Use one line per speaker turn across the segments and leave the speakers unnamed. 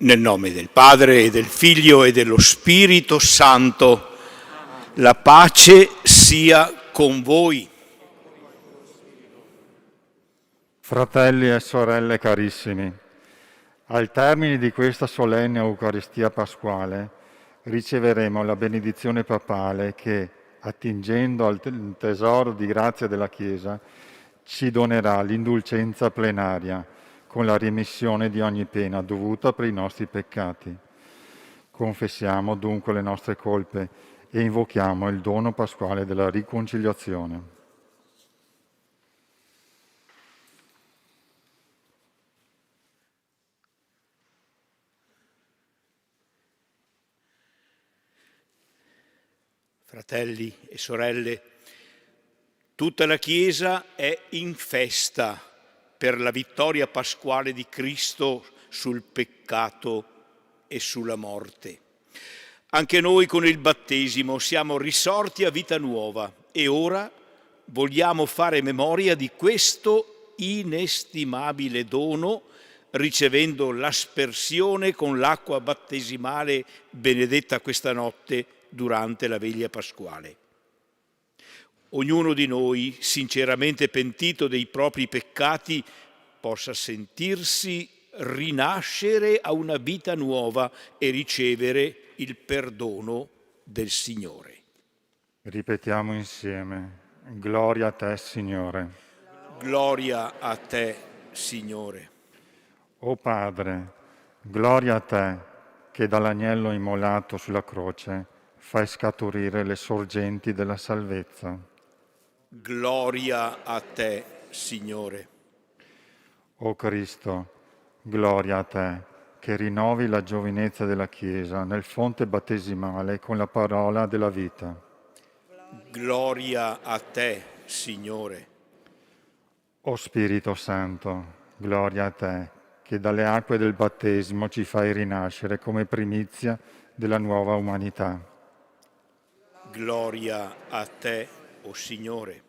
Nel nome del Padre e del Figlio e dello Spirito Santo, la pace sia con voi.
Fratelli e sorelle carissimi, al termine di questa solenne Eucaristia pasquale riceveremo la benedizione papale che, attingendo al tesoro di grazia della Chiesa, ci donerà l'indulgenza plenaria con la remissione di ogni pena dovuta per i nostri peccati. Confessiamo dunque le nostre colpe e invochiamo il dono pasquale della riconciliazione.
Fratelli e sorelle, tutta la Chiesa è in festa per la vittoria pasquale di Cristo sul peccato e sulla morte. Anche noi con il battesimo siamo risorti a vita nuova e ora vogliamo fare memoria di questo inestimabile dono ricevendo l'aspersione con l'acqua battesimale benedetta questa notte durante la veglia pasquale. Ognuno di noi, sinceramente pentito dei propri peccati, possa sentirsi rinascere a una vita nuova e ricevere il perdono del Signore.
Ripetiamo insieme: Gloria a te, Signore.
Gloria a te, Signore.
O Padre, gloria a te che dall'agnello immolato sulla croce fai scaturire le sorgenti della salvezza.
Gloria a te, Signore.
O Cristo, gloria a te che rinnovi la giovinezza della Chiesa nel fonte battesimale con la parola della vita.
Gloria a te, Signore.
O Spirito Santo, gloria a te che dalle acque del battesimo ci fai rinascere come primizia della nuova umanità.
Gloria a te, o Signore.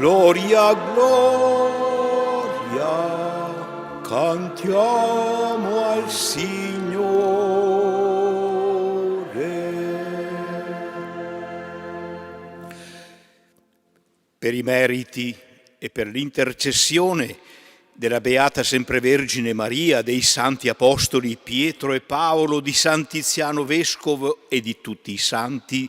Gloria, gloria, cantiamo al Signore. Per i meriti e per l'intercessione della Beata Semprevergine Maria, dei Santi Apostoli Pietro e Paolo, di San Tiziano Vescovo e di tutti i santi,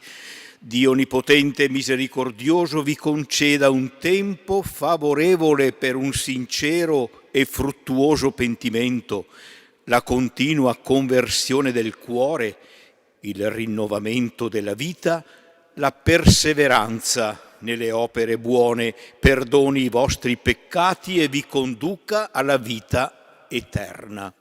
Dio Onnipotente e Misericordioso vi conceda un tempo favorevole per un sincero e fruttuoso pentimento, la continua conversione del cuore, il rinnovamento della vita, la perseveranza nelle opere buone, perdoni i vostri peccati e vi conduca alla vita eterna.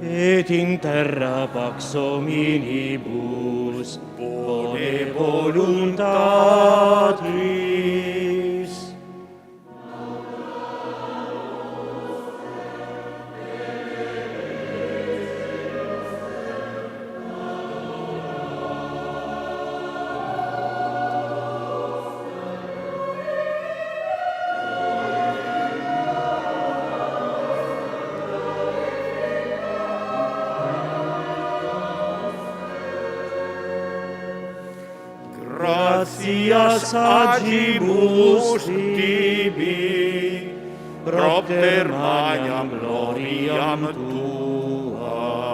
Et in terra pax hominibus bone voluntatis. Gratias agimus tibi, propter magnam gloriam tuam.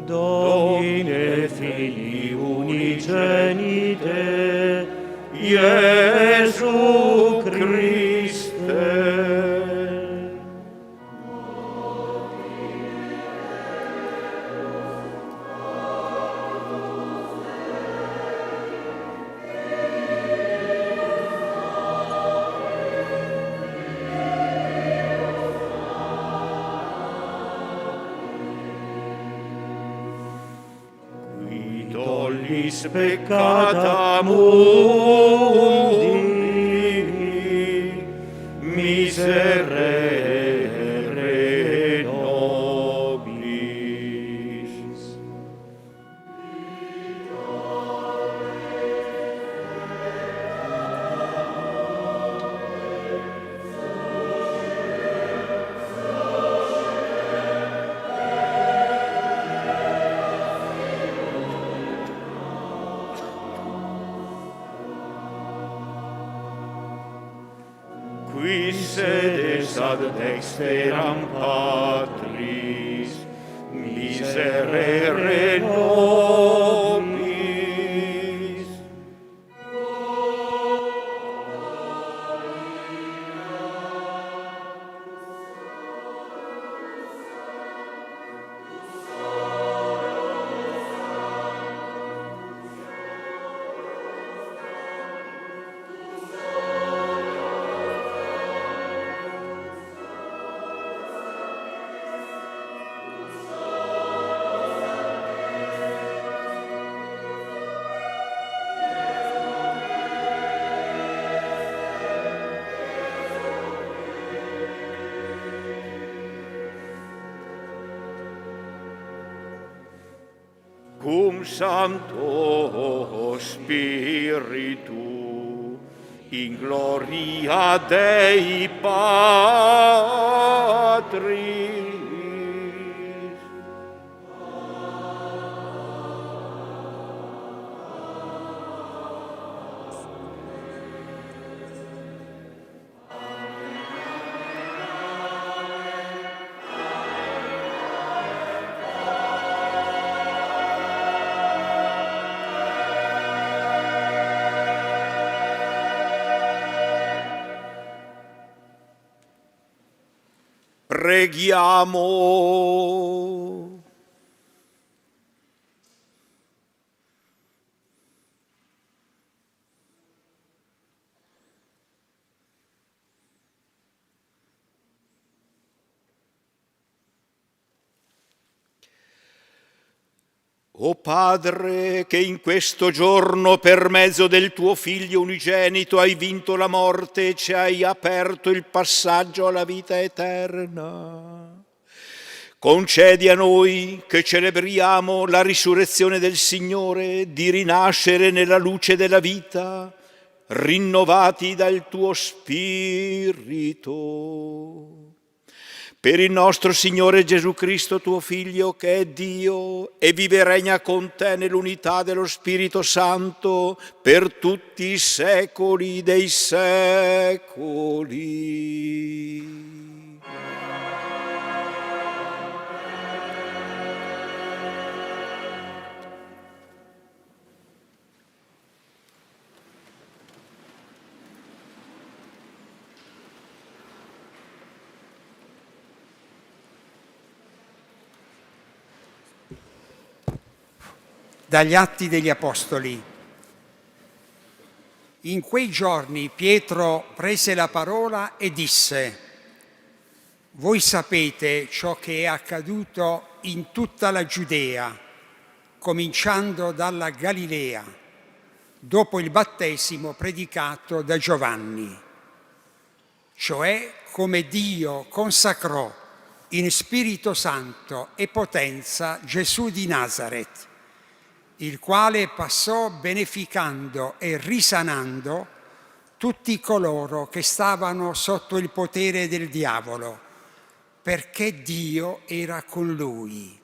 Domine Filii unigenite, Iesu Christe. Tollis peccata mundi, miserere nobis. Qui sedes ad dexteram Patris, miserere nobis. Cum Sancto Spiritu, in gloria Dei Patris.
Preghiamo. O Padre, che in questo giorno per mezzo del tuo Figlio unigenito hai vinto la morte e ci hai aperto il passaggio alla vita eterna, concedi a noi che celebriamo la risurrezione del Signore di rinascere nella luce della vita, rinnovati dal tuo Spirito. Per il nostro Signore Gesù Cristo, tuo Figlio, che è Dio e vive e regna con te nell'unità dello Spirito Santo per tutti i secoli dei secoli.
Dagli Atti degli Apostoli. In quei giorni Pietro prese la parola e disse: voi sapete ciò che è accaduto in tutta la Giudea, cominciando dalla Galilea, dopo il battesimo predicato da Giovanni, cioè come Dio consacrò in Spirito Santo e potenza Gesù di Nazaret, il quale passò beneficando e risanando tutti coloro che stavano sotto il potere del diavolo, perché Dio era con lui.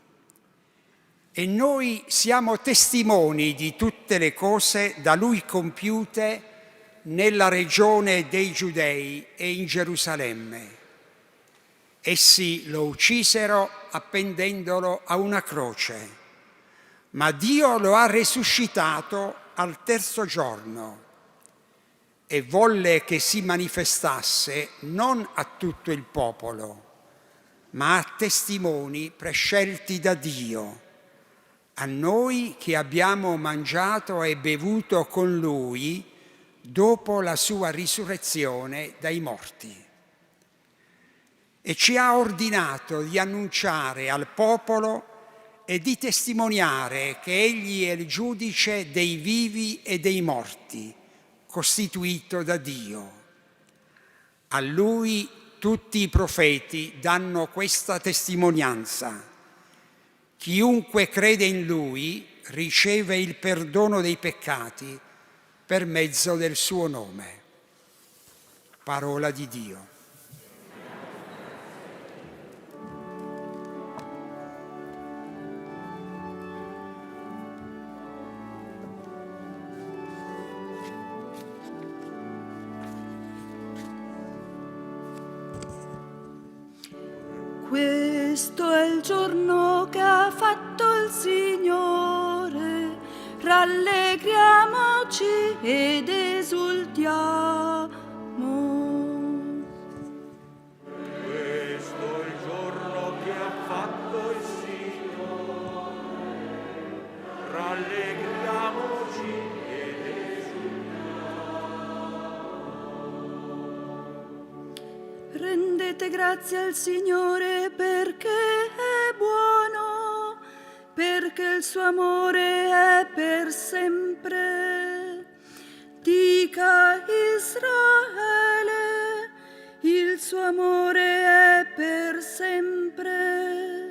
E noi siamo testimoni di tutte le cose da lui compiute nella regione dei Giudei e in Gerusalemme. Essi lo uccisero appendendolo a una croce, ma Dio lo ha risuscitato al terzo giorno e volle che si manifestasse non a tutto il popolo, ma a testimoni prescelti da Dio, a noi che abbiamo mangiato e bevuto con Lui dopo la sua risurrezione dai morti. E ci ha ordinato di annunciare al popolo e di testimoniare che Egli è il giudice dei vivi e dei morti, costituito da Dio. A Lui tutti i profeti danno questa testimonianza. Chiunque crede in Lui riceve il perdono dei peccati per mezzo del suo nome. Parola di Dio.
Questo è il giorno che ha fatto il Signore, rallegriamoci ed esultiamo.
Questo è il giorno che ha fatto il Signore, rallegriamoci ed esultiamo.
Rendete grazie al Signore perché è buono, perché il suo amore è per sempre. Dica Israele, il suo amore è per sempre.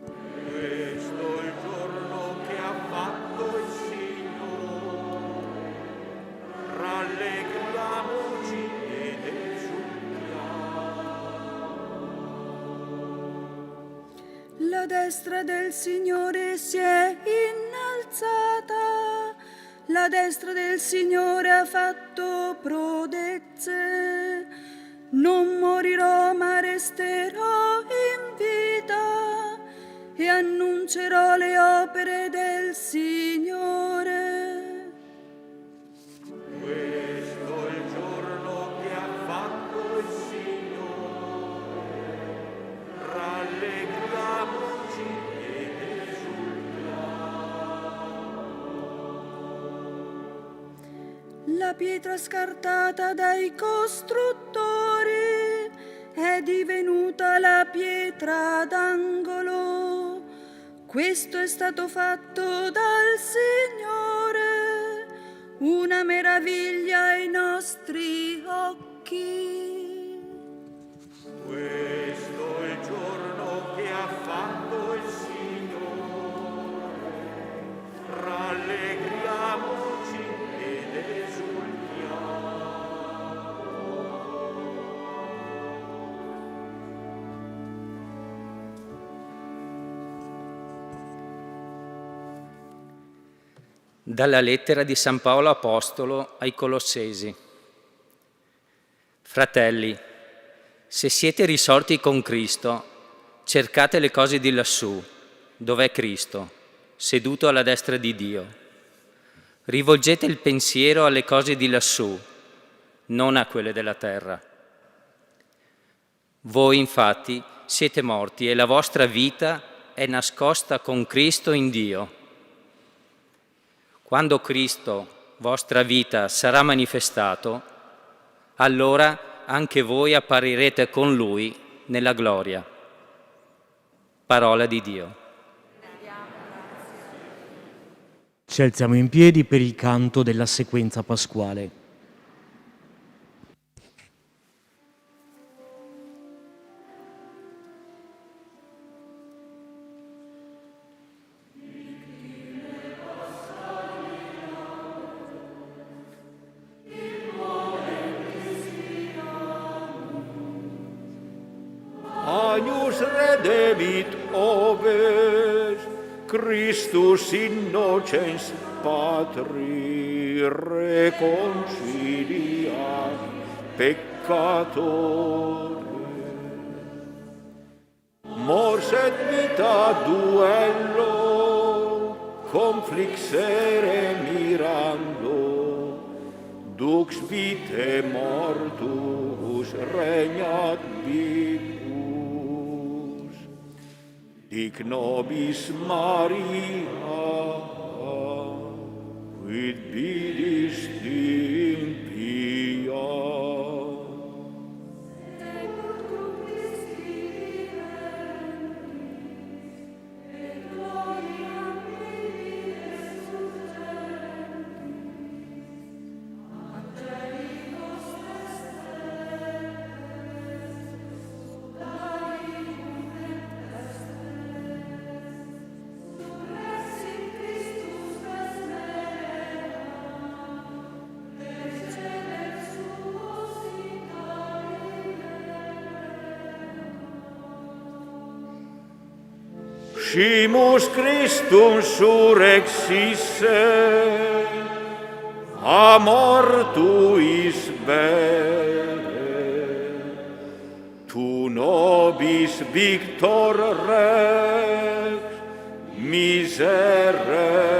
Questo è il giorno che ha fatto il Signore, rallegriamoci ed esultiamo.
La destra del Signore si è innalzata, la destra del Signore ha fatto prodezze. Non morirò ma resterò in vita e annuncerò le opere del Signore.
Questo è il giorno che ha fatto il Signore,
la pietra scartata dai costruttori è divenuta la pietra d'angolo. Questo è stato fatto dal Signore, una meraviglia ai nostri occhi.
Questo è il giorno che ha fatto il Signore. Rallegriamoci ed esultiamo.
Dalla lettera di San Paolo Apostolo ai Colossesi. Fratelli, se siete risorti con Cristo, cercate le cose di lassù, dove è Cristo, seduto alla destra di Dio. Rivolgete il pensiero alle cose di lassù, non a quelle della terra. Voi infatti siete morti e la vostra vita è nascosta con Cristo in Dio. Quando Cristo, vostra vita, sarà manifestato, allora anche voi apparirete con Lui nella gloria. Parola di Dio.
Ci alziamo in piedi per il canto della sequenza pasquale.
Agnus redemit oves, Christus innocens patri, reconciliat peccatore. Mors et vita duello, conflixere mirando, dux vitae mortus regnat vivus. Dic nobis Maria, quid vidis impia. Scimus Christum surrexisse, a mortuis vere, tu nobis victor rex miserere.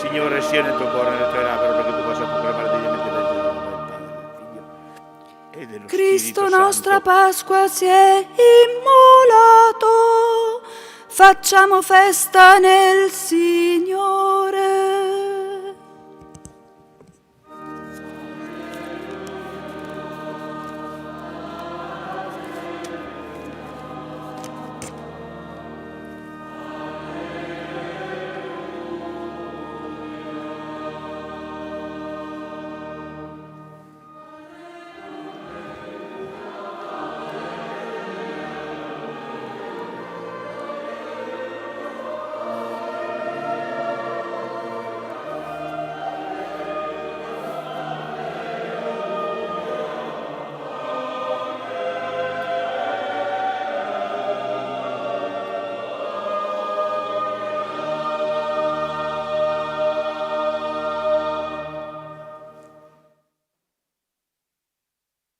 Signore, sia nel tuo cuore e nelle tue labbra, perché tu possa proclamare degnamente la legge del Padre, del Figlio e dello
Cristo
Spirito
nostra
Santo.
Pasqua si è immolato, facciamo festa nel Signore.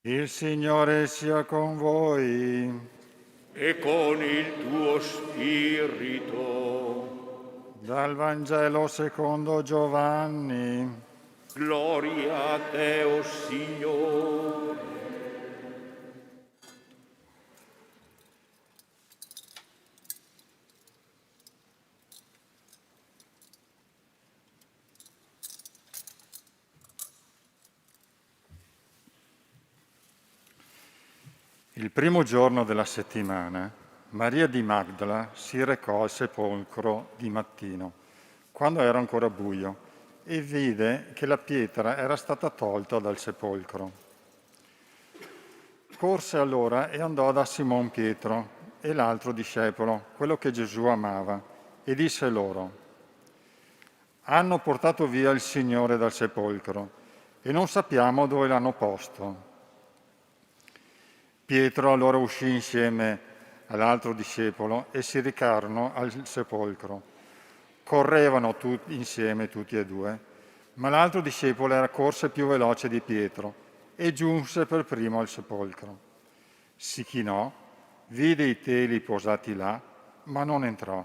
Il Signore sia con voi.
E con il tuo spirito.
Dal Vangelo secondo Giovanni.
Gloria a te, o Signore.
Il primo giorno della settimana, Maria di Magdala si recò al sepolcro di mattino, quando era ancora buio, e vide che la pietra era stata tolta dal sepolcro. Corse allora e andò da Simon Pietro e l'altro discepolo, quello che Gesù amava, e disse loro: «Hanno portato via il Signore dal sepolcro e non sappiamo dove l'hanno posto». Pietro allora uscì insieme all'altro discepolo e si recarono al sepolcro. Correvano insieme tutti e due, ma l'altro discepolo era corso più veloce di Pietro e giunse per primo al sepolcro. Si chinò, vide i teli posati là, ma non entrò.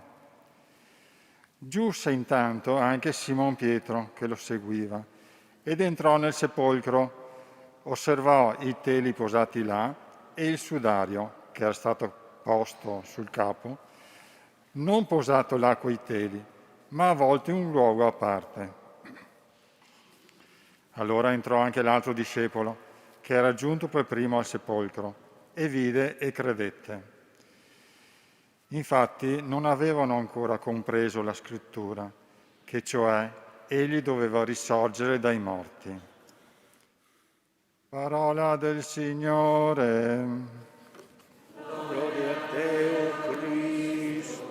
Giunse intanto anche Simon Pietro, che lo seguiva, ed entrò nel sepolcro, osservò i teli posati là e il sudario che era stato posto sul capo, non posato là coi teli, ma avvolto in un luogo a parte. Allora entrò anche l'altro discepolo, che era giunto per primo al sepolcro, e vide e credette. Infatti non avevano ancora compreso la scrittura, che cioè egli doveva risorgere dai morti. Parola del Signore.
Gloria a te, o Cristo.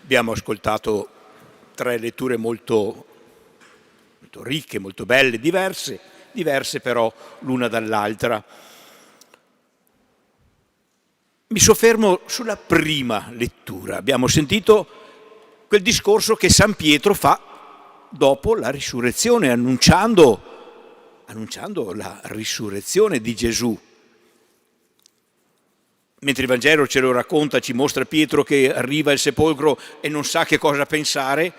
Abbiamo ascoltato 3 letture molto ricche, molto belle, diverse però l'una dall'altra. Mi soffermo sulla prima lettura. Abbiamo sentito quel discorso che San Pietro fa dopo la risurrezione, annunciando la risurrezione di Gesù. Mentre il Vangelo ce lo racconta, ci mostra Pietro che arriva al sepolcro e non sa che cosa pensare,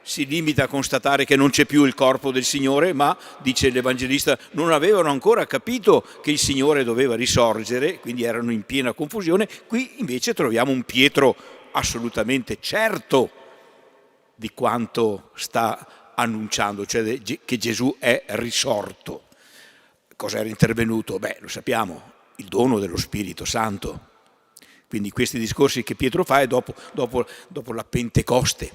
si limita a constatare che non c'è più il corpo del Signore, ma, dice l'Evangelista, non avevano ancora capito che il Signore doveva risorgere, quindi erano in piena confusione. Qui invece troviamo un Pietro assolutamente certo di quanto sta annunciando, cioè che Gesù è risorto. Cosa era intervenuto? Lo sappiamo, il dono dello Spirito Santo. Quindi questi discorsi che Pietro fa è dopo la Pentecoste,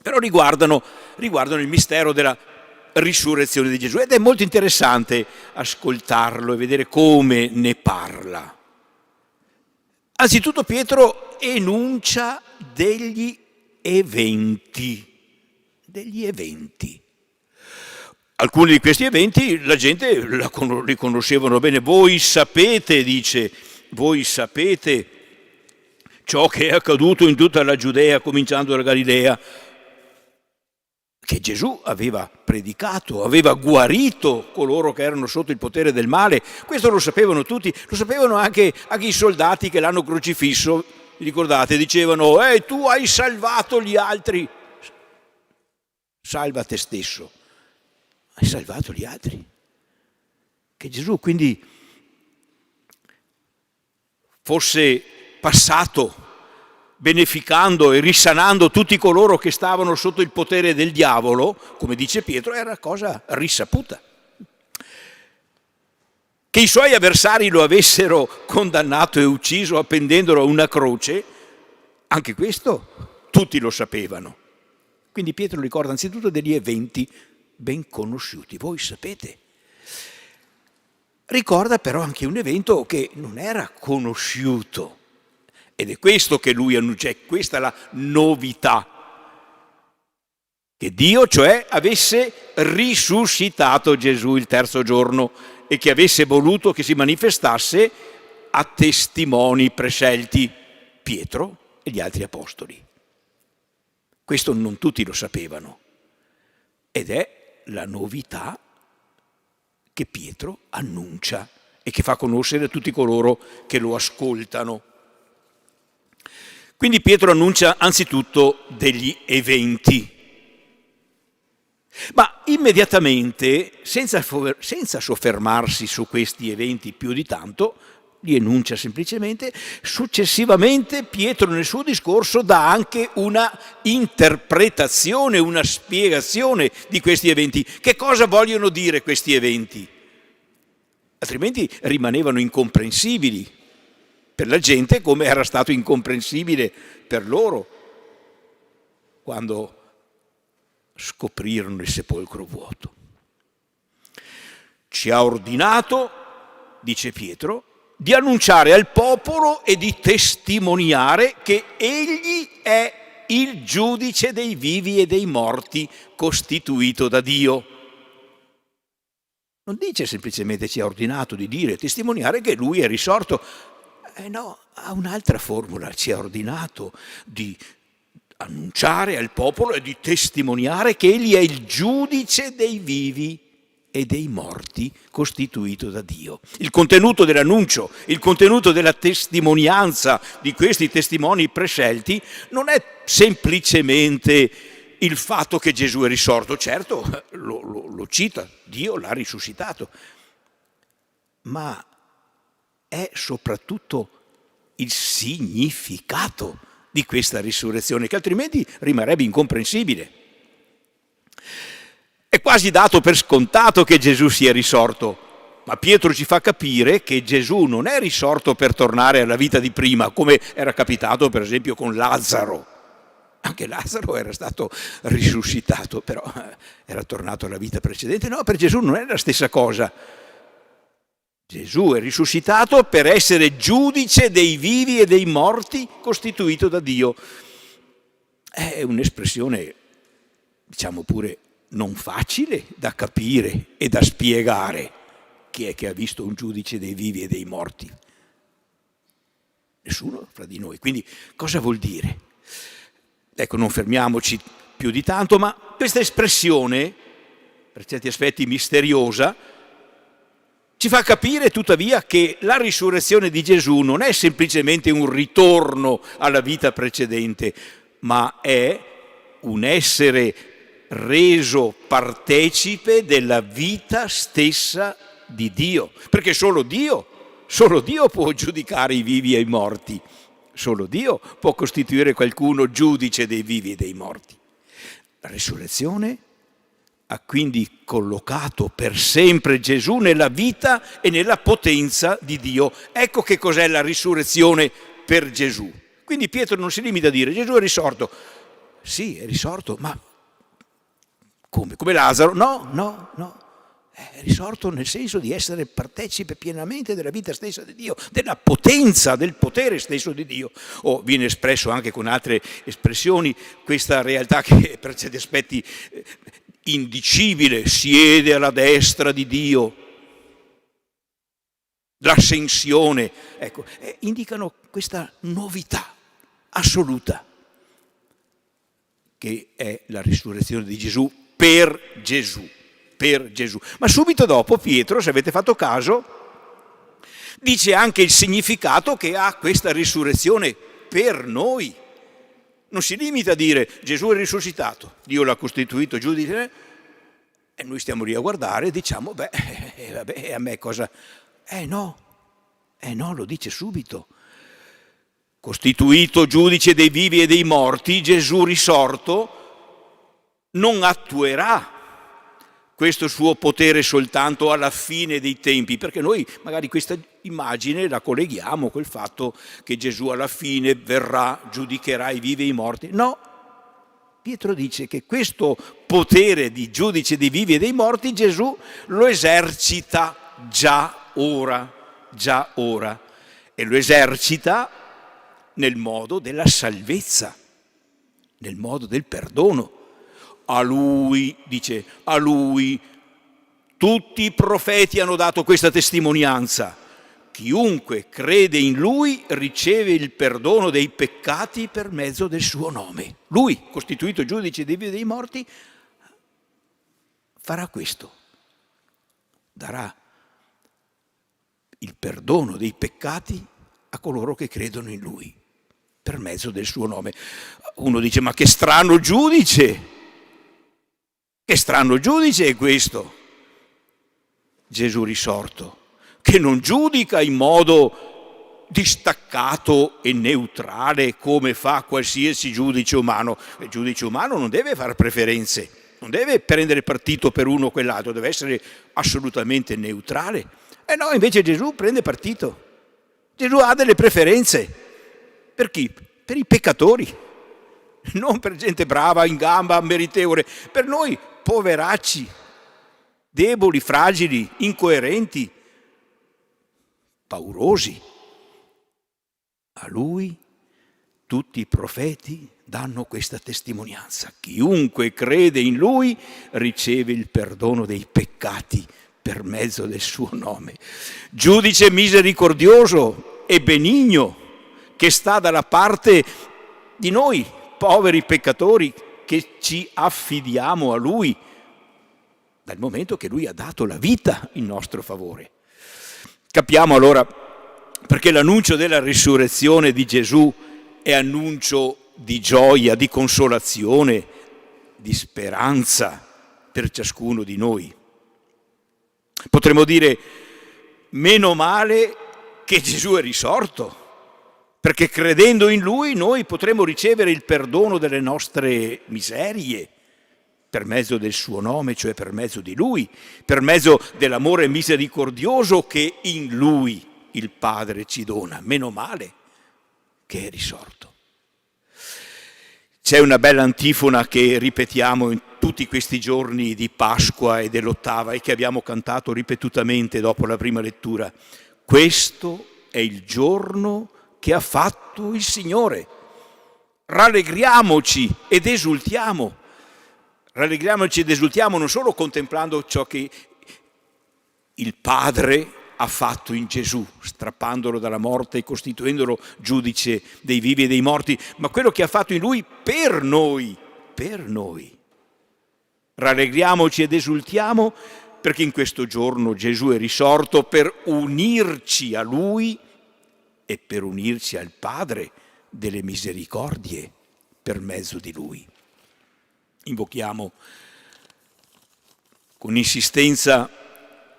però riguardano il mistero della risurrezione di Gesù, ed è molto interessante ascoltarlo e vedere come ne parla. Anzitutto Pietro enuncia degli eventi. Alcuni di questi eventi la gente li conoscevano bene. Voi sapete, dice, voi sapete ciò che è accaduto in tutta la Giudea, cominciando dalla Galilea, che Gesù aveva predicato, aveva guarito coloro che erano sotto il potere del male. Questo lo sapevano tutti, lo sapevano anche i soldati che l'hanno crocifisso. Vi ricordate? Dicevano: tu hai salvato gli altri, salva te stesso. Hai salvato gli altri. Che Gesù quindi fosse passato beneficando e risanando tutti coloro che stavano sotto il potere del diavolo, come dice Pietro, era cosa risaputa. Che i suoi avversari lo avessero condannato e ucciso appendendolo a una croce Anche questo tutti lo sapevano. Quindi Pietro ricorda anzitutto degli eventi ben conosciuti. Voi sapete. Ricorda però anche un evento che non era conosciuto. Ed è questo che lui annuncia, è questa la novità. Che Dio, cioè, avesse risuscitato Gesù il terzo giorno e che avesse voluto che si manifestasse a testimoni prescelti, Pietro e gli altri apostoli. Questo non tutti lo sapevano ed è la novità che Pietro annuncia e che fa conoscere a tutti coloro che lo ascoltano. Quindi Pietro annuncia anzitutto degli eventi, ma immediatamente, senza soffermarsi su questi eventi più di tanto, li enuncia semplicemente. Successivamente Pietro nel suo discorso dà anche una interpretazione, una spiegazione di questi eventi. Che cosa vogliono dire questi eventi? Altrimenti rimanevano incomprensibili per la gente, come era stato incomprensibile per loro quando scoprirono il sepolcro vuoto. Ci ha ordinato, dice Pietro, di annunciare al popolo e di testimoniare che egli è il giudice dei vivi e dei morti costituito da Dio. Non dice semplicemente ci ha ordinato di dire, testimoniare che lui è risorto. No, ha un'altra formula, ci ha ordinato di annunciare al popolo e di testimoniare che egli è il giudice dei vivi e dei morti costituito da Dio. Il contenuto dell'annuncio, il contenuto della testimonianza di questi testimoni prescelti non è semplicemente il fatto che Gesù è risorto, certo lo cita, Dio l'ha risuscitato, ma è soprattutto il significato di questa risurrezione, che altrimenti rimarrebbe incomprensibile. È quasi dato per scontato che Gesù sia risorto, ma Pietro ci fa capire che Gesù non è risorto per tornare alla vita di prima, come era capitato per esempio con Lazzaro. Anche Lazzaro era stato risuscitato, però era tornato alla vita precedente. No, per Gesù non è la stessa cosa. Gesù è risuscitato per essere giudice dei vivi e dei morti costituito da Dio. È un'espressione, diciamo pure, non facile da capire e da spiegare. Chi è che ha visto un giudice dei vivi e dei morti? Nessuno fra di noi. Quindi cosa vuol dire? Ecco, non fermiamoci più di tanto, ma questa espressione, per certi aspetti misteriosa, ci fa capire tuttavia che la risurrezione di Gesù non è semplicemente un ritorno alla vita precedente, ma è un essere reso partecipe della vita stessa di Dio, perché solo Dio può giudicare i vivi e i morti, solo Dio può costituire qualcuno giudice dei vivi e dei morti. La risurrezione ha quindi collocato per sempre Gesù nella vita e nella potenza di Dio. Ecco che cos'è la risurrezione per Gesù. Quindi Pietro non si limita a dire Gesù è risorto. Sì, è risorto, ma come? Come Lazzaro? No. È risorto nel senso di essere partecipe pienamente della vita stessa di Dio, della potenza, del potere stesso di Dio. O viene espresso anche con altre espressioni questa realtà che per certi aspetti indicibile, siede alla destra di Dio. L'ascensione, ecco, indicano questa novità assoluta che è la risurrezione di Gesù per Gesù. Ma subito dopo Pietro, se avete fatto caso, dice anche il significato che ha questa risurrezione per noi. Non si limita a dire Gesù è risuscitato, Dio l'ha costituito giudice, e noi stiamo lì a guardare e diciamo, vabbè, a me cosa? No, lo dice subito. Costituito giudice dei vivi e dei morti, Gesù risorto non attuerà questo suo potere soltanto alla fine dei tempi, perché noi magari questa immagine la colleghiamo col fatto che Gesù alla fine verrà, giudicherà i vivi e i morti. No, Pietro dice che questo potere di giudice dei vivi e dei morti Gesù lo esercita già ora, e lo esercita nel modo della salvezza, nel modo del perdono. A lui, dice, a lui tutti i profeti hanno dato questa testimonianza. Chiunque crede in lui riceve il perdono dei peccati per mezzo del suo nome. Lui, costituito giudice dei vivi e dei morti, farà questo. Darà il perdono dei peccati a coloro che credono in lui per mezzo del suo nome. Uno dice: ma che strano giudice! Che strano giudice è questo? Gesù risorto, che non giudica in modo distaccato e neutrale come fa qualsiasi giudice umano. Il giudice umano non deve fare preferenze, non deve prendere partito per uno o quell'altro, deve essere assolutamente neutrale. E no, invece Gesù prende partito. Gesù ha delle preferenze. Per chi? Per i peccatori, non per gente brava, in gamba, meritevole, per noi poveracci, deboli, fragili, incoerenti, paurosi. A lui tutti i profeti danno questa testimonianza. Chiunque crede in lui riceve il perdono dei peccati per mezzo del suo nome. Giudice misericordioso e benigno, che sta dalla parte di noi, poveri peccatori, che ci affidiamo a lui, dal momento che lui ha dato la vita in nostro favore. Capiamo allora perché l'annuncio della risurrezione di Gesù è annuncio di gioia, di consolazione, di speranza per ciascuno di noi. Potremmo dire: meno male che Gesù è risorto, perché credendo in lui noi potremo ricevere il perdono delle nostre miserie per mezzo del suo nome, cioè per mezzo di lui, per mezzo dell'amore misericordioso che in lui il Padre ci dona. Meno male che è risorto. C'è una bella antifona che ripetiamo in tutti questi giorni di Pasqua e dell'ottava e che abbiamo cantato ripetutamente dopo la prima lettura. Questo è il giorno che ha fatto il Signore. Rallegriamoci ed esultiamo. Rallegriamoci ed esultiamo non solo contemplando ciò che il Padre ha fatto in Gesù, strappandolo dalla morte e costituendolo giudice dei vivi e dei morti, ma quello che ha fatto in Lui per noi, per noi. Rallegriamoci ed esultiamo perché in questo giorno Gesù è risorto per unirci a Lui e per unirci al Padre delle misericordie per mezzo di Lui. Invochiamo con insistenza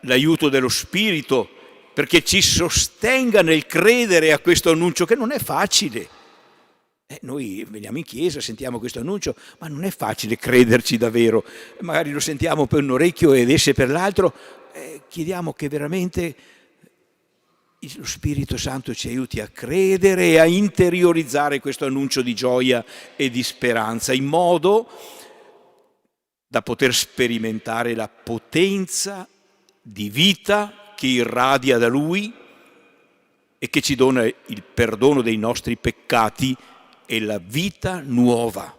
l'aiuto dello Spirito perché ci sostenga nel credere a questo annuncio che non è facile. Noi veniamo in chiesa, sentiamo questo annuncio, ma non è facile crederci davvero. Magari lo sentiamo per un orecchio ed esce per l'altro. Chiediamo che veramente lo Spirito Santo ci aiuti a credere e a interiorizzare questo annuncio di gioia e di speranza, in modo da poter sperimentare la potenza di vita che irradia da Lui e che ci dona il perdono dei nostri peccati e la vita nuova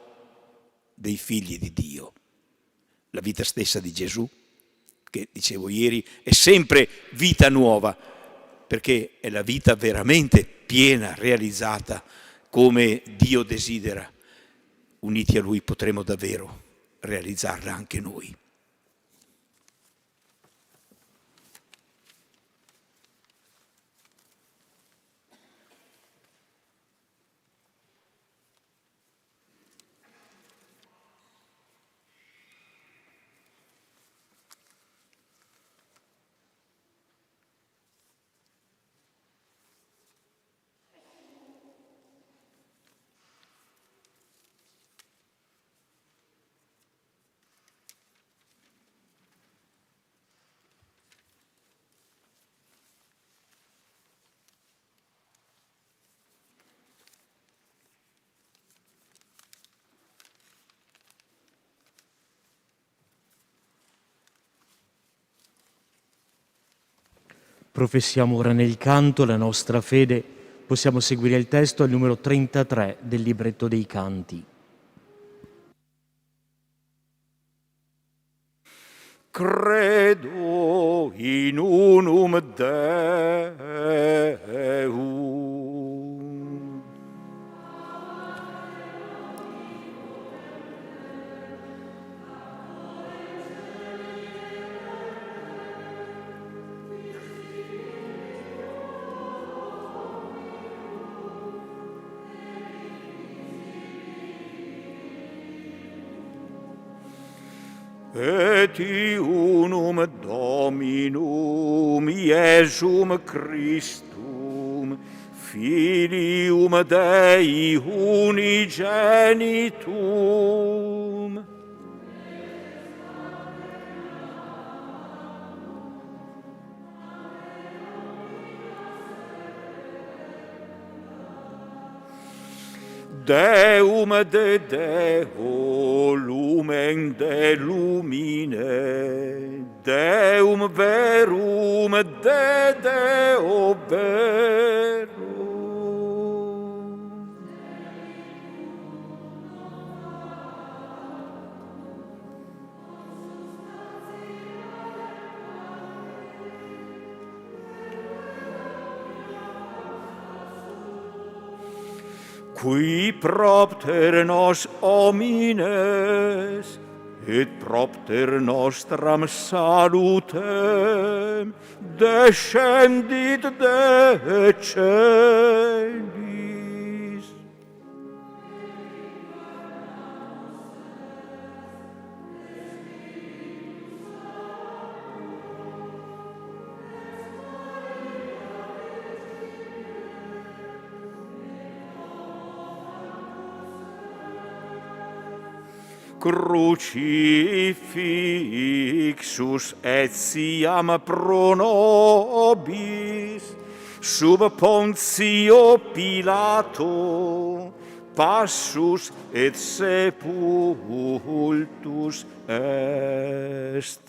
dei figli di Dio. La vita stessa di Gesù, che dicevo ieri, è sempre vita nuova, perché è la vita veramente piena, realizzata come Dio desidera. Uniti a Lui potremo davvero realizzarla anche noi.
Professiamo ora nel canto la nostra fede. Possiamo seguire il testo al numero 33 del libretto dei canti.
Credo in unum Deum. Et unum Dominum Iesum Christum, Filium Dei unigenitum, Deum de Deo, lumen de lumine, Deum verum de Deo verum. Qui propter nos homines, et propter nostram salutem, descendit de celis. Crucifixus etiam pro nobis sub Pontio Pilato passus et sepultus est.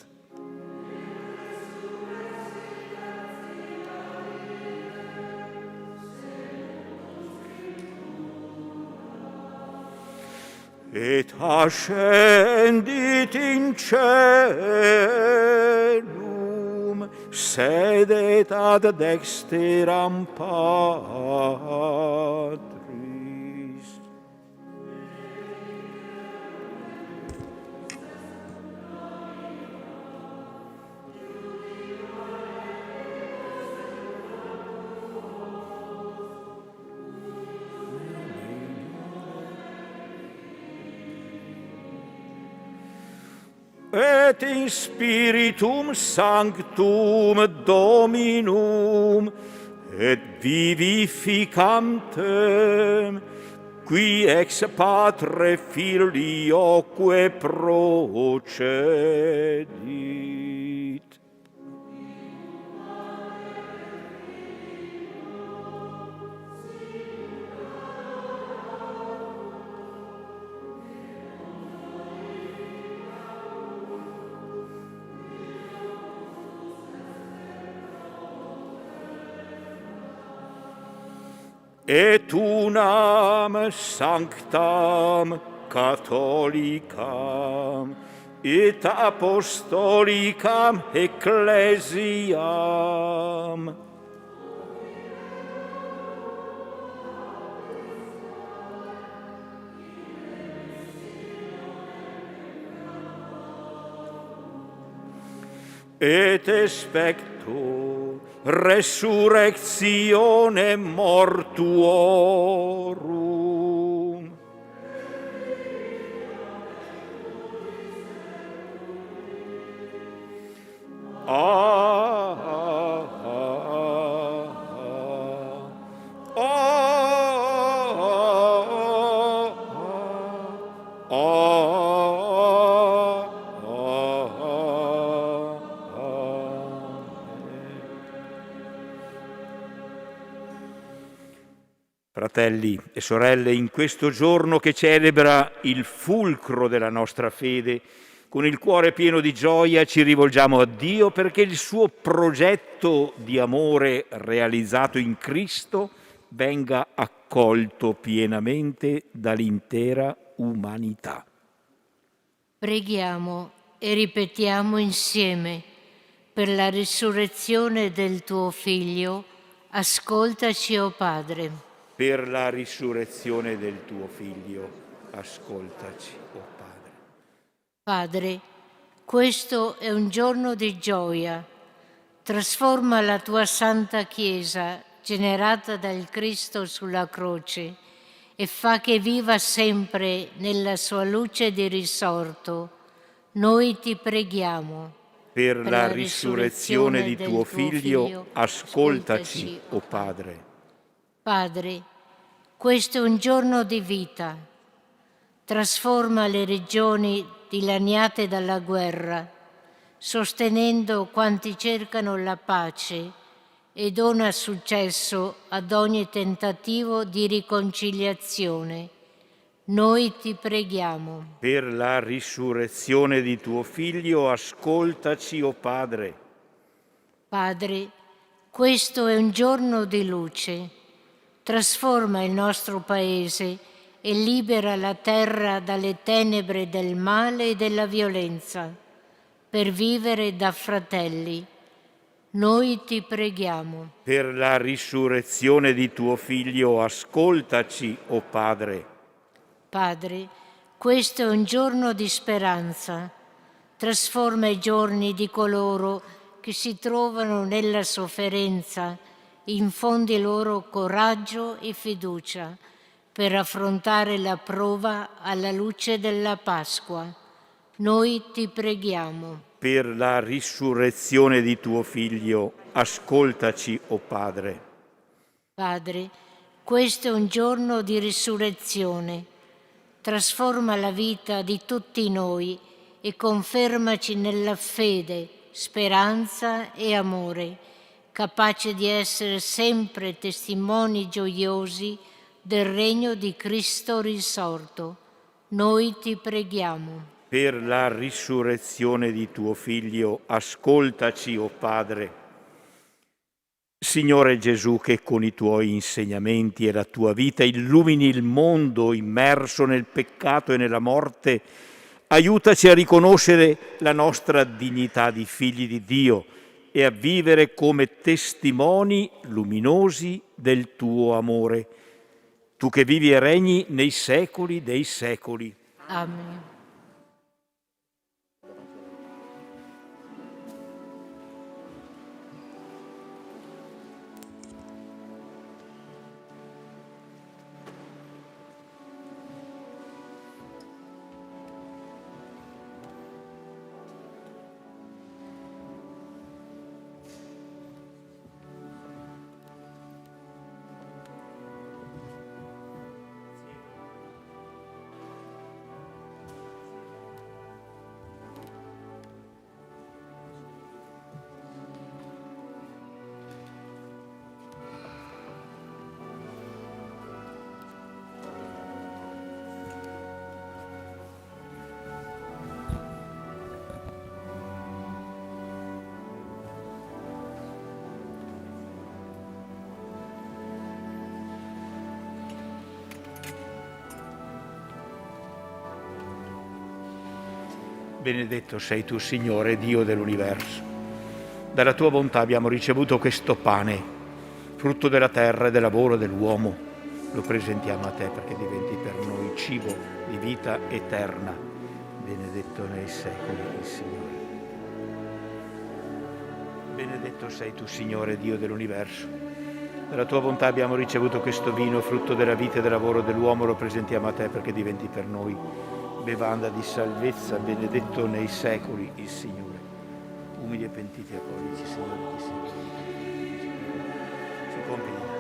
Et ascendit in caelum, sedet ad dexteram Patris. Et in Spiritum Sanctum Dominum, et vivificantem, qui ex Patre Filioque procedit. Et unam sanctam catholicam et apostolicam ecclesiam et expecto resurrectione mortuorum. Fratelli e sorelle, in questo giorno che celebra il fulcro della nostra fede, Con il cuore pieno di gioia ci rivolgiamo a Dio perché il suo progetto di amore realizzato in Cristo venga accolto pienamente dall'intera umanità.
Preghiamo e ripetiamo insieme: per la risurrezione del tuo Figlio, ascoltaci, o Padre.
Per la risurrezione del tuo Figlio, ascoltaci, o Padre.
Padre, questo è un giorno di gioia. Trasforma la tua Santa Chiesa, generata dal Cristo sulla croce, e fa che viva sempre nella sua luce di risorto. Noi ti preghiamo.
Per la risurrezione di tuo Figlio, ascoltaci, o Padre.
Padre, questo è un giorno di vita. Trasforma le regioni dilaniate dalla guerra, sostenendo quanti cercano la pace, e dona successo ad ogni tentativo di riconciliazione. Noi ti preghiamo.
Per la risurrezione di tuo Figlio, ascoltaci, o Padre.
Padre, questo è un giorno di luce. Trasforma il nostro Paese e libera la terra dalle tenebre del male e della violenza, per vivere da fratelli. Noi ti preghiamo.
Per la risurrezione di tuo Figlio, ascoltaci, o Padre.
Padre, questo è un giorno di speranza. Trasforma i giorni di coloro che si trovano nella sofferenza, infondi loro coraggio e fiducia per affrontare la prova alla luce della Pasqua. Noi ti preghiamo.
Per la risurrezione di tuo Figlio, ascoltaci, o Padre.
Padre, questo è un giorno di risurrezione. Trasforma la vita di tutti noi e confermaci nella fede, speranza e amore, capace di essere sempre testimoni gioiosi del regno di Cristo risorto. Noi ti preghiamo.
Per la risurrezione di tuo Figlio, ascoltaci, o Padre. Signore Gesù, che con i tuoi insegnamenti e la tua vita illumini il mondo immerso nel peccato e nella morte, aiutaci a riconoscere la nostra dignità di figli di Dio e a vivere come testimoni luminosi del tuo amore. Tu che vivi e regni nei secoli dei secoli.
Amen.
Benedetto sei tu, Signore, Dio dell'universo. Dalla tua bontà abbiamo ricevuto questo pane, frutto della terra e del lavoro dell'uomo. Lo presentiamo a te perché diventi per noi cibo di vita eterna. Benedetto nei secoli il Signore. Benedetto sei tu, Signore, Dio dell'universo. Dalla tua bontà abbiamo ricevuto questo vino, frutto della vita e del lavoro dell'uomo. Lo presentiamo a te perché diventi per noi bevanda di salvezza. Benedetto nei secoli il Signore. Umili e pentiti accoglici, Signore, ti seguono. Ci compi di grazia.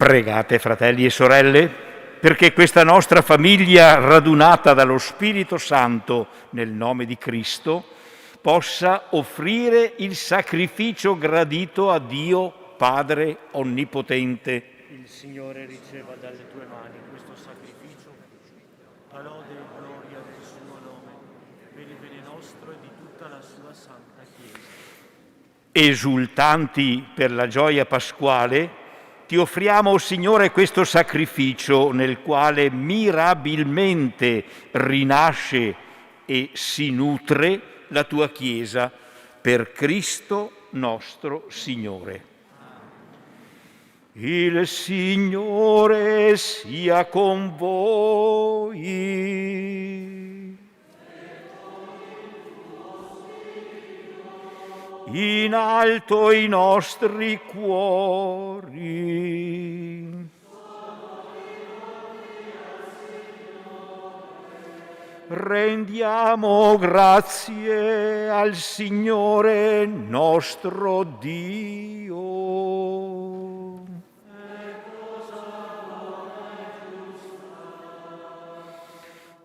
Pregate, fratelli e sorelle, perché questa nostra famiglia, radunata dallo Spirito Santo nel nome di Cristo, possa offrire il sacrificio gradito a Dio Padre Onnipotente.
Il Signore riceva dalle tue mani questo sacrificio, a lode e gloria del suo nome, per il bene nostro e di tutta la sua Santa Chiesa.
Esultanti per la gioia pasquale, ti offriamo, Signore, questo sacrificio nel quale mirabilmente rinasce e si nutre la tua Chiesa, per Cristo nostro Signore. Il Signore sia con voi. In alto i nostri cuori. Rendiamo grazie al Signore nostro Dio.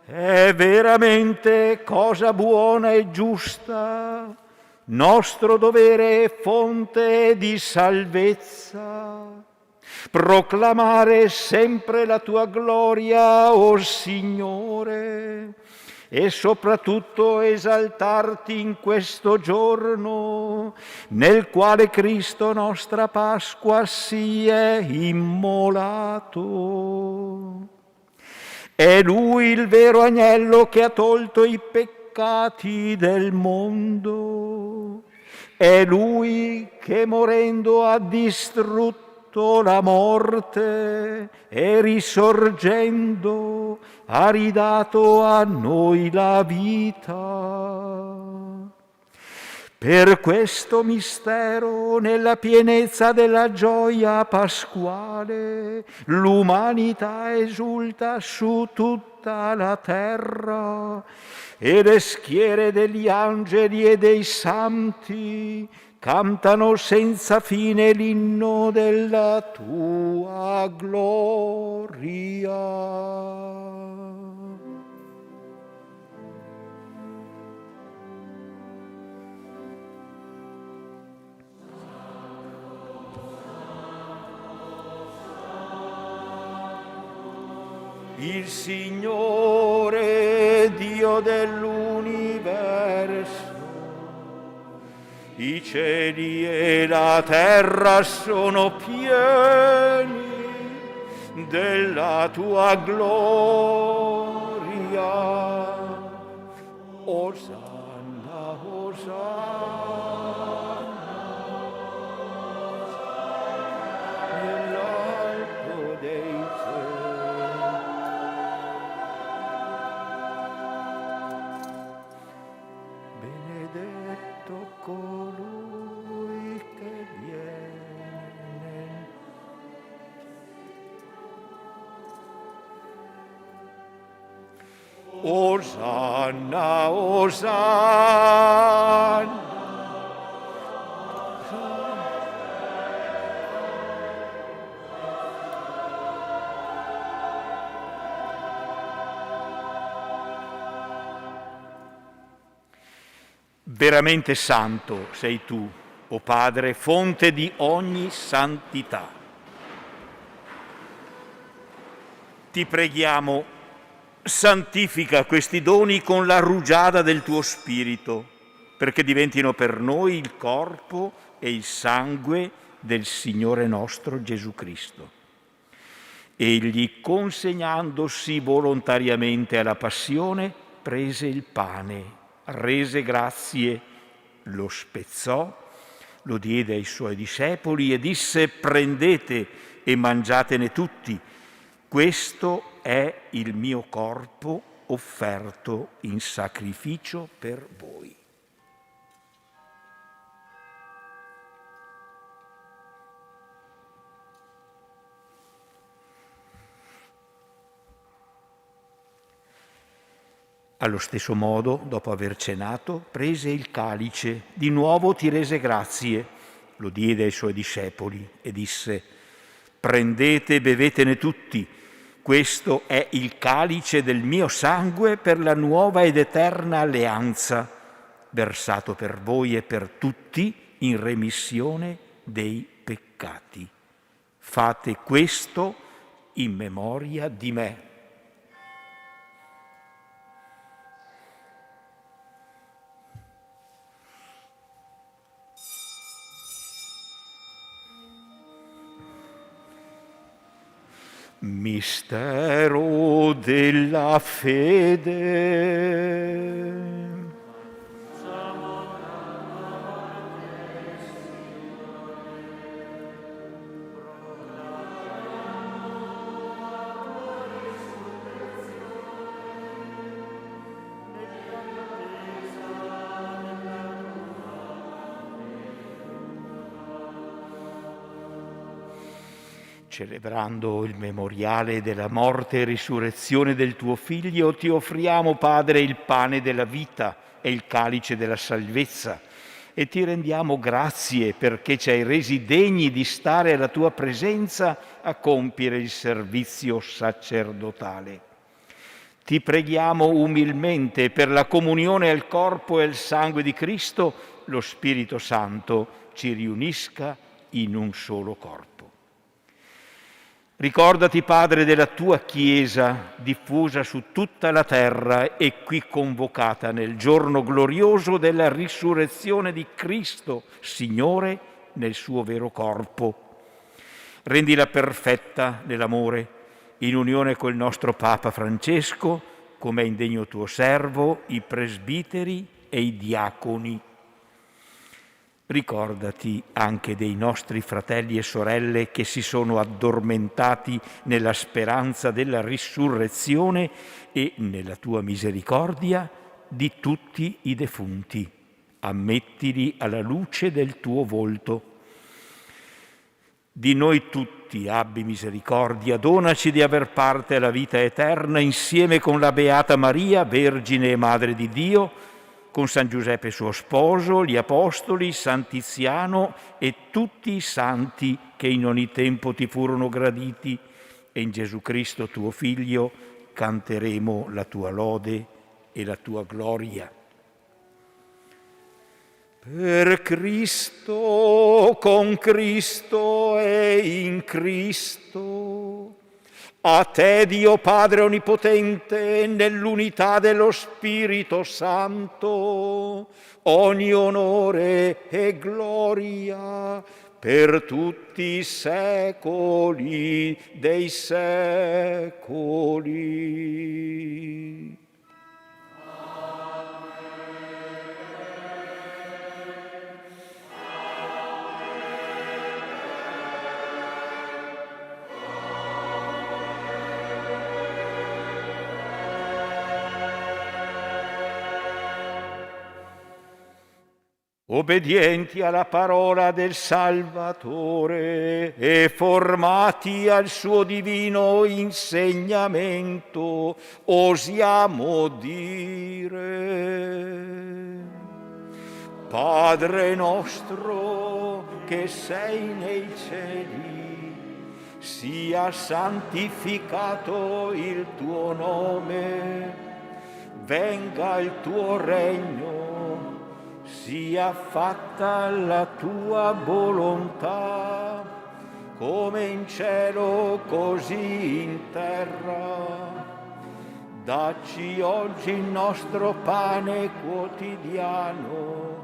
È veramente cosa buona e giusta, nostro dovere e fonte di salvezza, proclamare sempre la tua gloria, o Signore, e soprattutto esaltarti in questo giorno nel quale Cristo nostra Pasqua si è immolato. È Lui il vero agnello che ha tolto i peccati del mondo. È Lui che morendo ha distrutto la morte e risorgendo ha ridato a noi la vita. Per questo mistero, nella pienezza della gioia pasquale, l'umanità esulta su tutta la terra e le schiere degli angeli e dei santi cantano senza fine l'inno della tua gloria. Il Signore Dio dell'universo, i cieli e la terra sono pieni della tua gloria. Osanna, Osanna, nell'alto dei cieli. Benedetto colui che viene. Osanna, Osanna. Veramente santo sei tu, o Padre, fonte di ogni santità. Ti preghiamo, santifica questi doni con la rugiada del tuo Spirito, perché diventino per noi il corpo e il sangue del Signore nostro Gesù Cristo. Egli, consegnandosi volontariamente alla passione, prese il pane, rese grazie, lo spezzò, lo diede ai suoi discepoli e disse: prendete e mangiatene tutti, questo è il mio corpo offerto in sacrificio per voi. Allo stesso modo, dopo aver cenato, prese il calice, di nuovo ti rese grazie, lo diede ai suoi discepoli e disse: Prendete e bevetene tutti. Questo è il calice del mio sangue per la nuova ed eterna alleanza, versato per voi e per tutti in remissione dei peccati. Fate questo in memoria di me. Mistero della fede. Celebrando il memoriale della morte e risurrezione del tuo Figlio, ti offriamo, Padre, il pane della vita e il calice della salvezza e ti rendiamo grazie perché ci hai resi degni di stare alla tua presenza a compiere il servizio sacerdotale. Ti preghiamo umilmente per la comunione al corpo e al sangue di Cristo, lo Spirito Santo ci riunisca in un solo corpo. Ricordati, Padre, della tua Chiesa diffusa su tutta la terra e qui convocata nel giorno glorioso della risurrezione di Cristo, Signore, nel suo vero corpo. Rendila perfetta nell'amore, in unione col nostro Papa Francesco, come è indegno tuo servo, i presbiteri e i diaconi. Ricordati anche dei nostri fratelli e sorelle che si sono addormentati nella speranza della risurrezione e, nella tua misericordia, di tutti i defunti. Ammettili alla luce del tuo volto. Di noi tutti abbi misericordia, donaci di aver parte alla vita eterna insieme con la Beata Maria, Vergine e Madre di Dio, con San Giuseppe suo sposo, gli Apostoli, San Tiziano e tutti i santi che in ogni tempo ti furono graditi, e in Gesù Cristo tuo Figlio canteremo la tua lode e la tua gloria. Per Cristo, con Cristo e in Cristo, a te, Dio Padre Onnipotente, nell'unità dello Spirito Santo, ogni onore e gloria per tutti i secoli dei secoli. Obbedienti alla parola del Salvatore e formati al suo divino insegnamento, osiamo dire: Padre nostro che sei nei cieli, sia santificato il tuo nome, venga il tuo regno, sia fatta la tua volontà, come in cielo così in terra. Dacci oggi il nostro pane quotidiano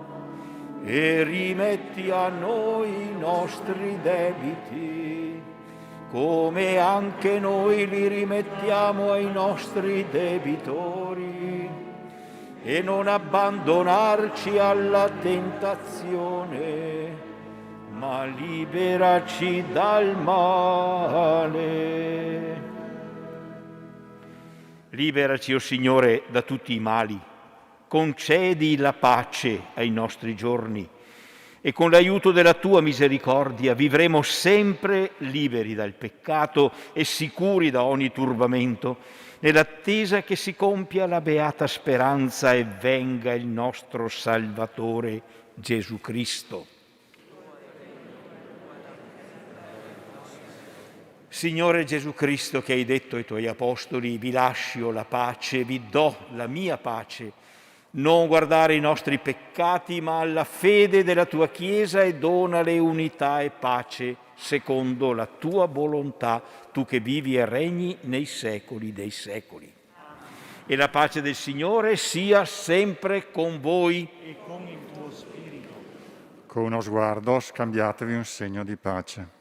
e rimetti a noi i nostri debiti, come anche noi li rimettiamo ai nostri debitori, e non abbandonarci alla tentazione, ma liberaci dal male. Liberaci, o Signore, da tutti i mali, concedi la pace ai nostri giorni e con l'aiuto della tua misericordia vivremo sempre liberi dal peccato e sicuri da ogni turbamento, nell'attesa che si compia la beata speranza e venga il nostro Salvatore Gesù Cristo. Signore Gesù Cristo, che hai detto ai tuoi apostoli: vi lascio la pace, vi do la mia pace, non guardare i nostri peccati, ma alla fede della tua Chiesa, e donale unità e pace secondo la tua volontà, tu che vivi e regni nei secoli dei secoli. E la pace del Signore sia sempre con voi.
E con il tuo spirito.
Con uno sguardo scambiatevi un segno di pace.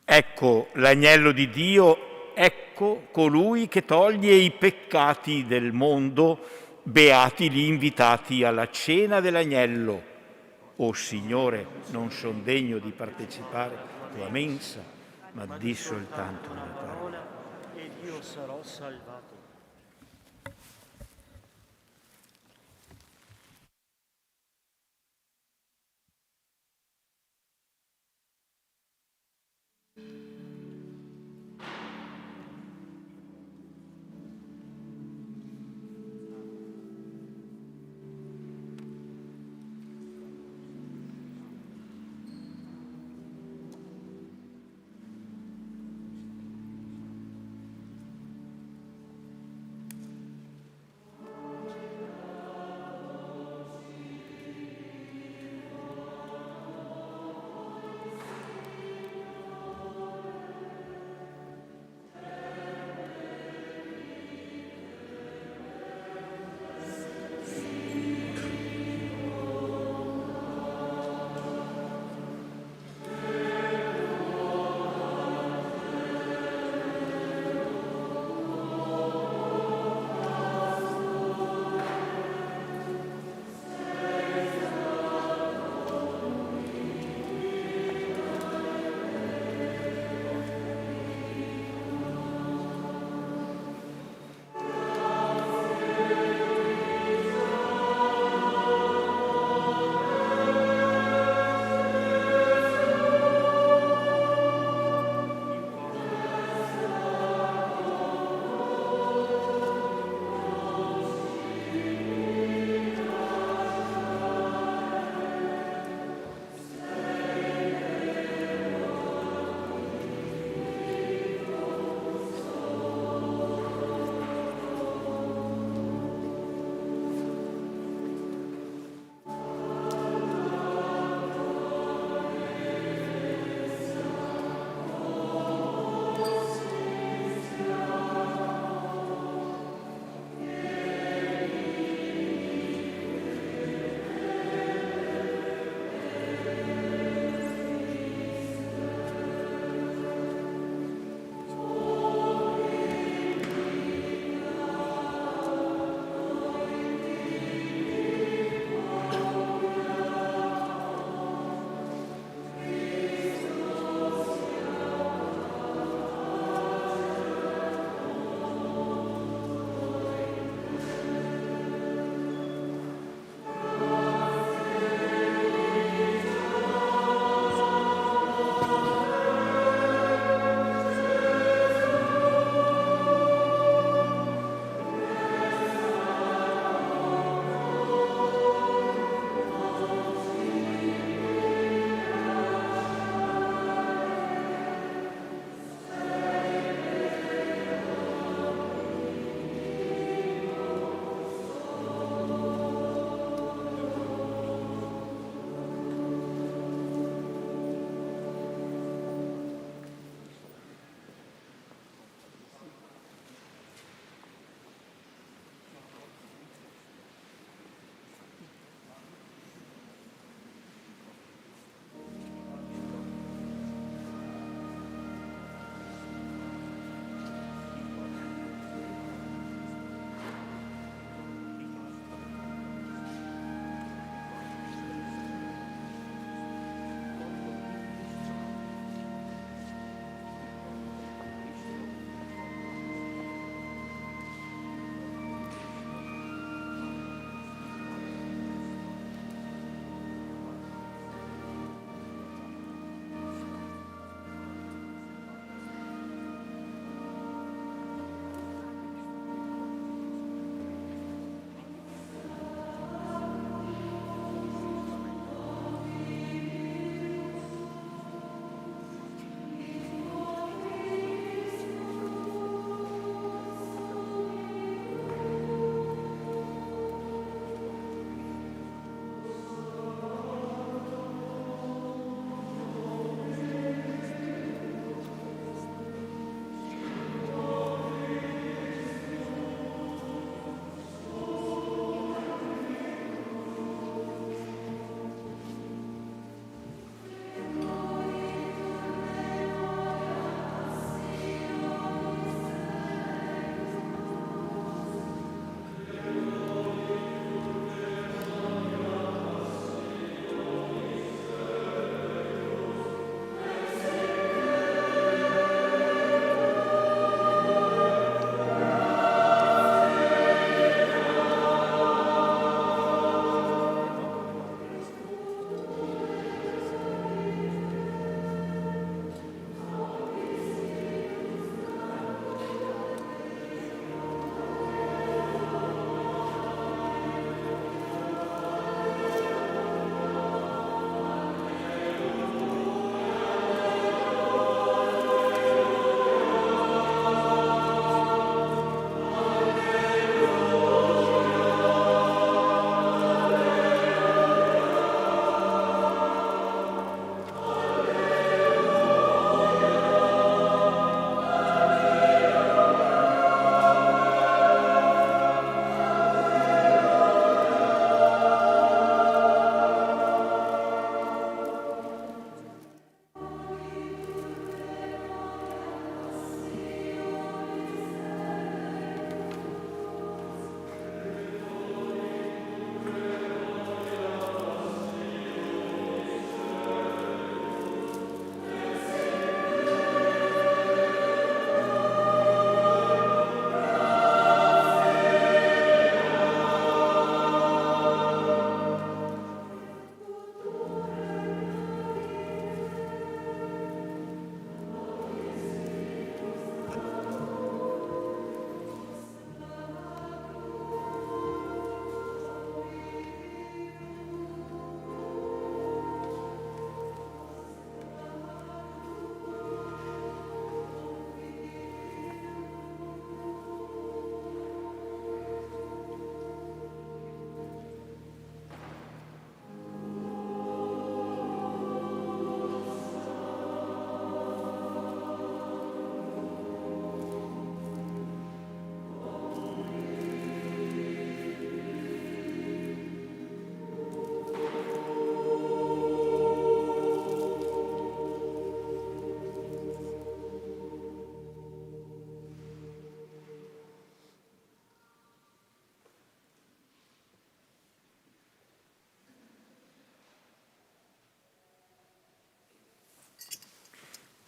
Ecco l'agnello di Dio, ecco colui che toglie i peccati del mondo. Beati gli invitati alla cena dell'agnello. O Signore, non son degno di partecipare alla tua mensa, ma di soltanto una parola.
Ed io sarò salvato.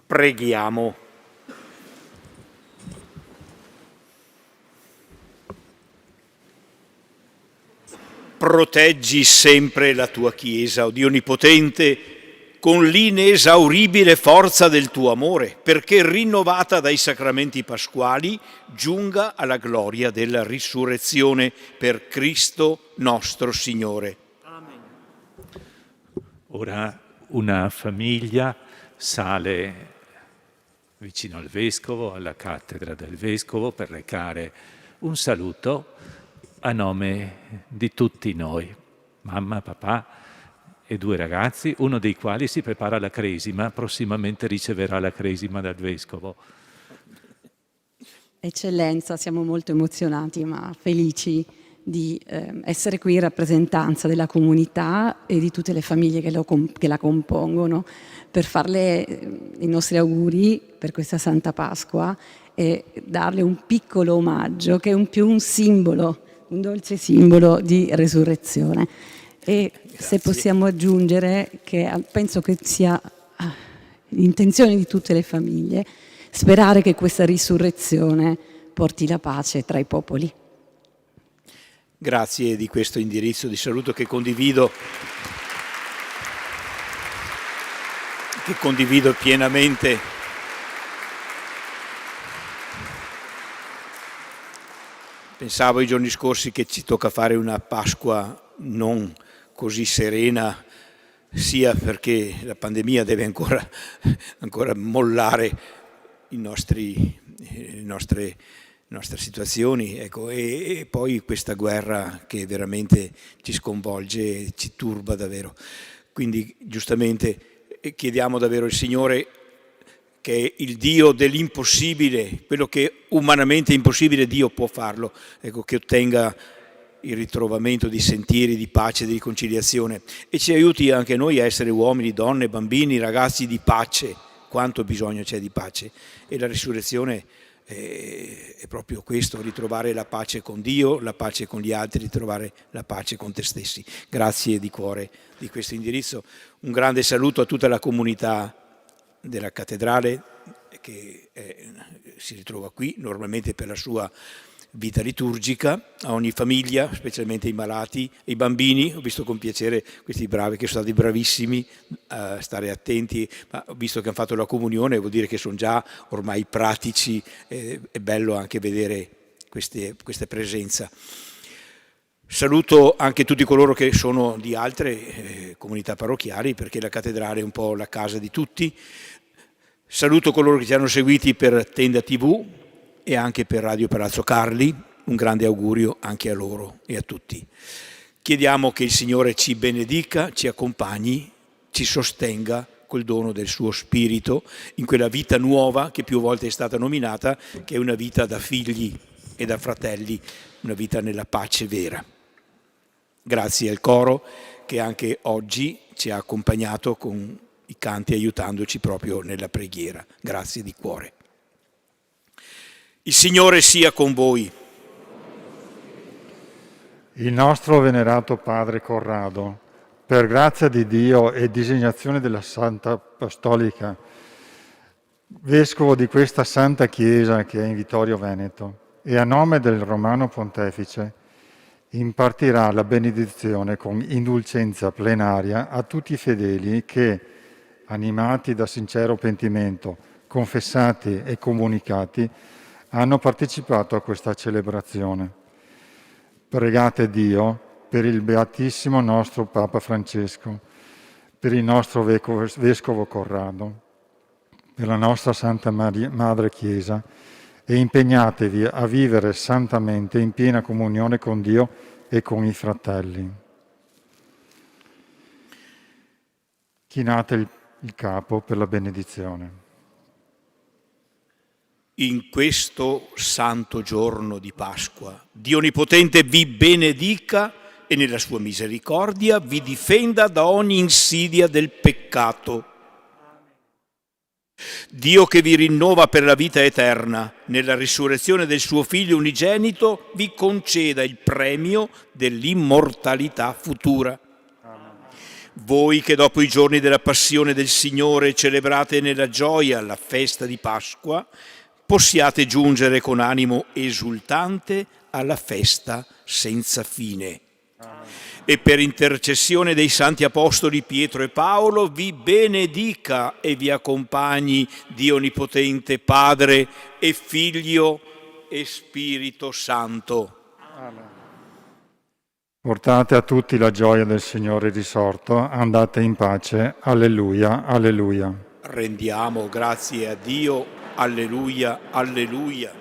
Preghiamo. Proteggi sempre la tua Chiesa, o Dio Onnipotente, con l'inesauribile forza del tuo amore, perché rinnovata dai sacramenti pasquali giunga alla gloria della risurrezione per Cristo nostro Signore.
Amen.
Ora una famiglia sale vicino al Vescovo, alla cattedra del Vescovo, per recare un saluto a nome di tutti noi, mamma, papà e 2 ragazzi, uno dei quali si prepara alla cresima, prossimamente riceverà la cresima dal Vescovo.
Eccellenza, siamo molto emozionati ma felici di essere qui in rappresentanza della comunità e di tutte le famiglie che la compongono, per farle i nostri auguri per questa Santa Pasqua e darle un piccolo omaggio che è più un simbolo, un dolce simbolo di resurrezione. E se possiamo aggiungere che penso che sia l'intenzione di tutte le famiglie sperare che questa risurrezione porti la pace tra i popoli.
Grazie di questo indirizzo di saluto che condivido pienamente. Pensavo i giorni scorsi che ci tocca fare una Pasqua non così serena, sia perché la pandemia deve ancora mollare le nostre situazioni, ecco, e poi questa guerra che veramente ci sconvolge e ci turba davvero. Quindi giustamente chiediamo davvero al Signore, che è il Dio dell'impossibile, quello che umanamente è impossibile, Dio può farlo, ecco, che ottenga il ritrovamento di sentieri di pace e di riconciliazione e ci aiuti anche noi a essere uomini, donne, bambini, ragazzi di pace. Quanto bisogno c'è di pace, e la risurrezione è proprio questo: ritrovare la pace con Dio, la pace con gli altri, ritrovare la pace con te stessi. Grazie di cuore di questo indirizzo. Un grande saluto a tutta la comunità della cattedrale che si ritrova qui normalmente per la sua vita liturgica, a ogni famiglia, specialmente i malati e i bambini. Ho visto con piacere questi bravi che sono stati bravissimi a stare attenti, ma ho visto che hanno fatto la comunione, vuol dire che sono già ormai pratici, è bello anche vedere questa presenza. Saluto anche tutti coloro che sono di altre comunità parrocchiali, perché la cattedrale è un po' la casa di tutti. Saluto coloro che ci hanno seguiti per Tenda TV e anche per Radio Palazzo Carli, un grande augurio anche a loro e a tutti. Chiediamo che il Signore ci benedica, ci accompagni, ci sostenga col dono del suo Spirito in quella vita nuova che più volte è stata nominata, che è una vita da figli e da fratelli, una vita nella pace vera. Grazie al coro che anche oggi ci ha accompagnato con i canti, aiutandoci proprio nella preghiera. Grazie di cuore. Il Signore sia con voi.
Il nostro venerato Padre Corrado, per grazia di Dio e designazione della Santa Apostolica, Vescovo di questa Santa Chiesa che è in Vittorio Veneto, e a nome del Romano Pontefice, impartirà la benedizione con indulgenza plenaria a tutti i fedeli che, animati da sincero pentimento, confessati e comunicati, hanno partecipato a questa celebrazione. Pregate Dio per il Beatissimo nostro Papa Francesco, per il nostro Vescovo Corrado, per la nostra Santa Madre Chiesa, e impegnatevi a vivere santamente in piena comunione con Dio e con i fratelli. Chinate il capo per la benedizione.
In questo santo giorno di Pasqua, Dio Onnipotente vi benedica e nella sua misericordia vi difenda da ogni insidia del peccato. Dio che vi rinnova per la vita eterna, nella risurrezione del suo Figlio unigenito, vi conceda il premio dell'immortalità futura. Voi che dopo i giorni della passione del Signore celebrate nella gioia la festa di Pasqua, possiate giungere con animo esultante alla festa senza fine. E per intercessione dei santi apostoli Pietro e Paolo vi benedica e vi accompagni Dio Onnipotente, Padre e Figlio e Spirito Santo.
Amen. Portate a tutti la gioia del Signore risorto, andate in pace. Alleluia, alleluia.
Rendiamo grazie a Dio. Alleluia, alleluia.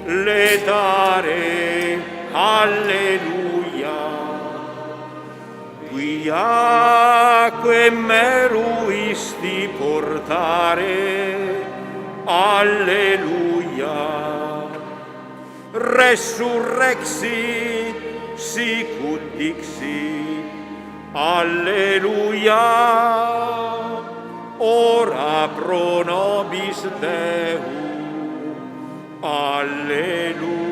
Le dare, alleluia. Quiaque meruisti portare, alleluia. Resurrexit sicut dixit, alleluia. Ora pro nobis Deum, alleluia.